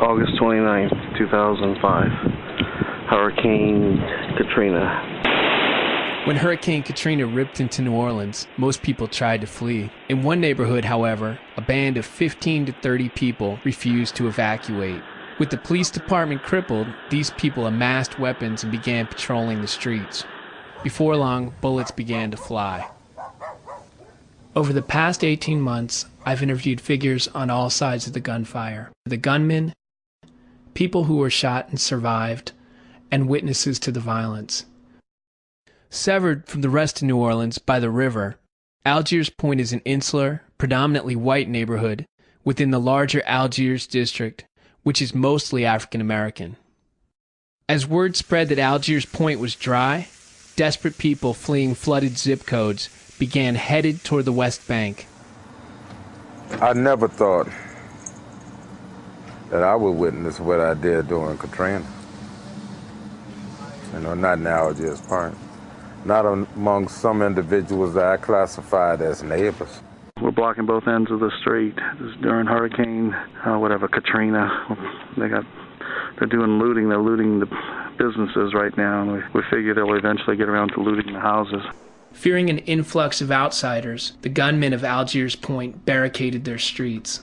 August 29th, 2005. Hurricane Katrina. When Hurricane Katrina ripped into New Orleans, most people tried to flee. In one neighborhood, however, a band of 15 to 30 people refused to evacuate. With the police department crippled, these people amassed weapons and began patrolling the streets. Before long, bullets began to fly. Over the past 18 months, I've interviewed figures on all sides of the gunfire. The gunmen, people who were shot and survived, and witnesses to the violence. Severed from the rest of New Orleans by the river, Algiers Point is an insular, predominantly white neighborhood within the larger Algiers district, which is mostly African American. As word spread that Algiers Point was dry, desperate people fleeing flooded zip codes began headed toward the West Bank. I never thought that I would witness what I did during Katrina. Not in Algiers Point. Not among some individuals that I classified as neighbors. We're blocking both ends of the street. This is during Hurricane, Katrina. They're doing looting. They're looting the businesses right now, and we figure they'll eventually get around to looting the houses. Fearing an influx of outsiders, the gunmen of Algiers Point barricaded their streets.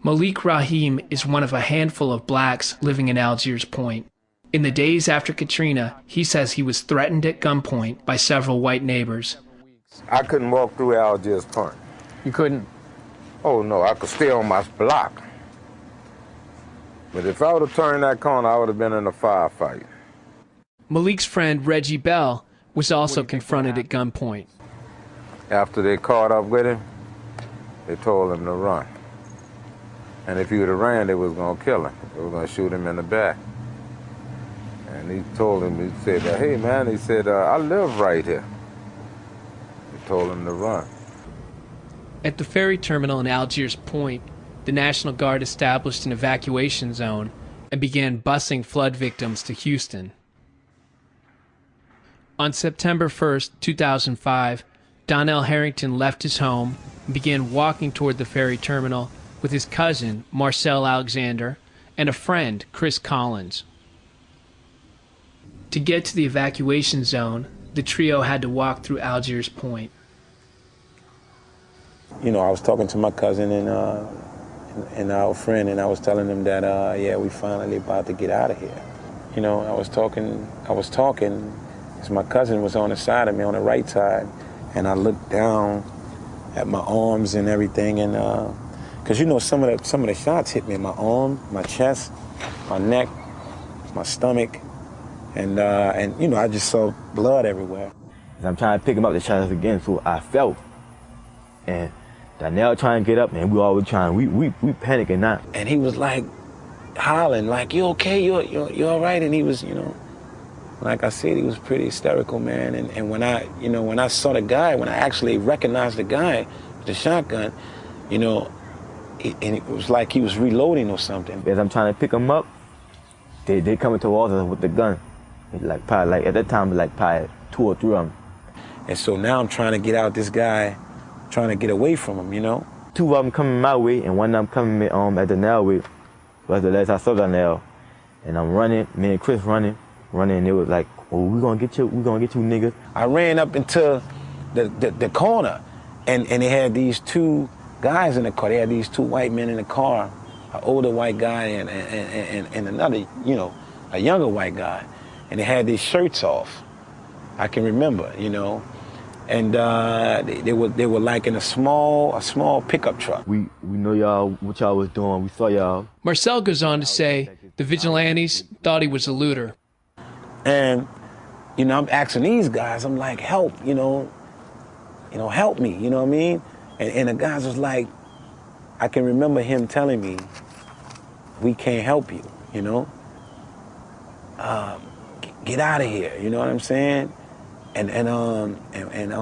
Malik Rahim is one of a handful of blacks living in Algiers Point. In the days after Katrina, he says he was threatened at gunpoint by several white neighbors. I couldn't walk through Algiers Point. You couldn't? Oh, no, I could stay on my block. But if I would have turned that corner, I would have been in a firefight. Malik's friend, Reggie Bell, was also confronted at gunpoint. After they caught up with him, they told him to run. And if he would have ran, they was going to kill him. They were going to shoot him in the back. And he told him, he said, hey, man, he said, I live right here. He told him to run. At the ferry terminal in Algiers Point, the National Guard established an evacuation zone and began busing flood victims to Houston. On September 1st, 2005, Donnell Harrington left his home and began walking toward the ferry terminal with his cousin, Marcel Alexander, and a friend, Chris Collins. To get to the evacuation zone, the trio had to walk through Algiers Point. I was talking to my cousin and our friend, and I was telling them that, we finally about to get out of here. I was talking, because my cousin was on the side of me, on the right side, and I looked down at my arms and everything, and because some of the shots hit me in my arm, my chest, my neck, my stomach, and I just saw blood everywhere. I'm trying to pick him up the shots again, so I fell. And Donnell trying to get up, and we all were trying. We panicking now. And he was like hollering, like, "You okay? You all right?" And he was, like I said, he was pretty hysterical, man. And when I saw the guy, when I actually recognized the guy with the shotgun, and it was like he was reloading or something. As I'm trying to pick him up, they coming towards us with the gun. At that time, probably 2 or 3 of them. And so now I'm trying to get out this guy, trying to get away from him, 2 of them coming my way, and one of them coming at Donnell way. That's the last I saw Donnell. And I'm running, me and Chris running, and it was like, oh, we gonna get you, niggas. I ran up into the corner, and they had these 2 guys in the car. They had these 2 white men in the car, an older white guy and another, a younger white guy. And they had their shirts off. I can remember, and they were like in a small pickup truck. We know y'all, what y'all was doing. We saw y'all. Marcel goes on to say the vigilantes thought he was a looter. And, I'm asking these guys, I'm like, help, help me, you know what I mean? And the guys was like, I can remember him telling me, we can't help you, get out of here, you know what I'm saying? And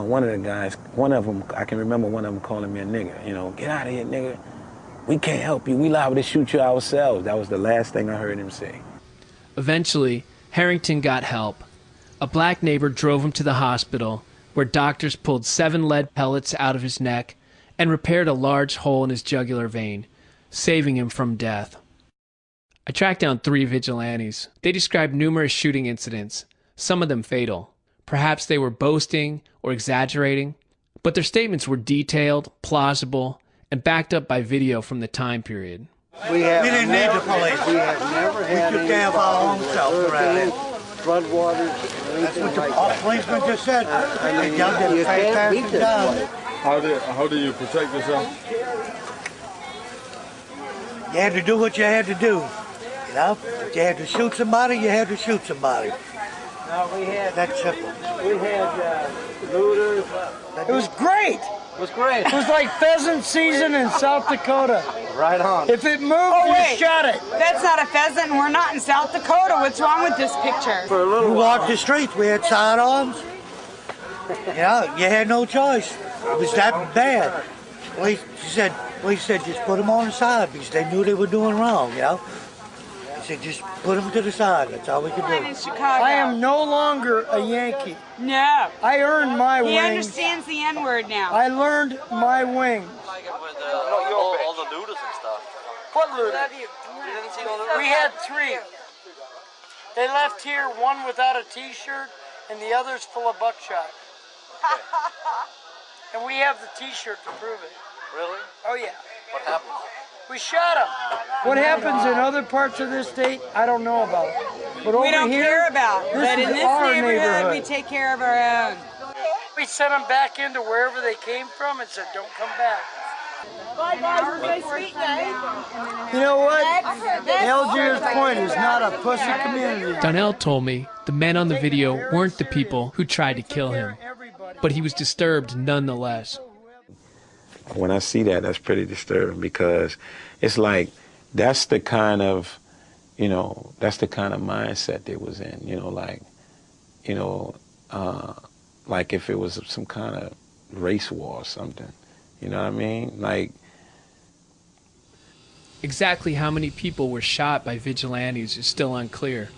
one of the guys, one of them, I can remember one of them calling me a nigger, get out of here, nigga. We can't help you. We liable to shoot you ourselves. That was the last thing I heard him say. Eventually, Harrington got help. A black neighbor drove him to the hospital, where doctors pulled 7 lead pellets out of his neck and repaired a large hole in his jugular vein, saving him from death. I tracked down 3 vigilantes. They described numerous shooting incidents, some of them fatal. Perhaps they were boasting or exaggerating, but their statements were detailed, plausible, and backed up by video from the time period. We didn't need the police. We have never had. We took care of our own selves around here. Floodwaters. That's what the policeman just said. And y'all did a fantastic job. How do you protect yourself? You had to do what you had to do. You know, if you had to shoot somebody, you had to shoot somebody. No, we had. That's simple. We had looters. It was great. It was great. It was like pheasant season in South Dakota. Right on. If it moved, you shot it. That's not a pheasant, and we're not in South Dakota. What's wrong with this picture? For a little We while. walked the streets. We had sidearms. You know, you had no choice. It was that bad. We said, just put them on the side because they knew they were doing wrong, you know. He said, just put them to the side. That's all we could do. In Chicago. I am no longer a Yankee. No. I earned my He wings. understands the N-word now. I learned my wings. All the looters and stuff. What looters? You didn't see all the We had 3. They left here, one without a T-shirt, and the other's full of buckshot. And we have the T-shirt to prove it. Really? Oh yeah. What happened? We shot him. What happens in other parts of this state, I don't know about. But over We don't here, care about. this But is in this our neighborhood, we take care of our own. We sent them back into wherever they came from and said, don't come back. Bye, guys. Have a very sweet day. You know what? Algiers Point is not a pussy community. Donnell told me the men on the video weren't the people who tried to kill him, but he was disturbed nonetheless. When I see that, that's pretty disturbing because it's like that's the kind of, that's the kind of mindset they was in, like if it was some kind of race war or something, you know what I mean? Like, Exactly how many people were shot by vigilantes is still unclear,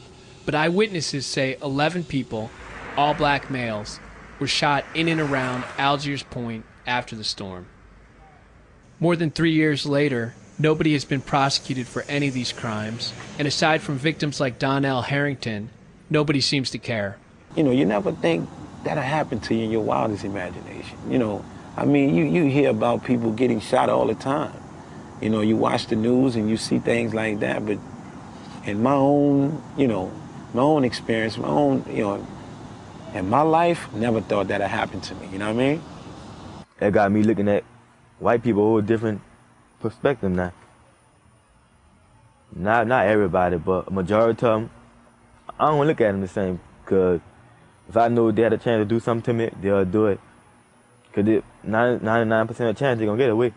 but eyewitnesses say 11 people, all black males, were shot in and around Algiers Point after the storm. More than 3 years later, nobody has been prosecuted for any of these crimes, and aside from victims like Donnell Harrington, nobody seems to care. you never think that'll happen to you in your wildest imagination. I mean, you hear about people getting shot all the time. You watch the news and you see things like that, but in my own, my own experience, my own, in my life, never thought that'd happen to me, you know what I mean? It got me looking at white people a whole different perspective now. Not everybody, but a majority of them, I don't look at them the same, because if I know they had a chance to do something to me, they'll do it. Because 99% of the chance they're going to get away.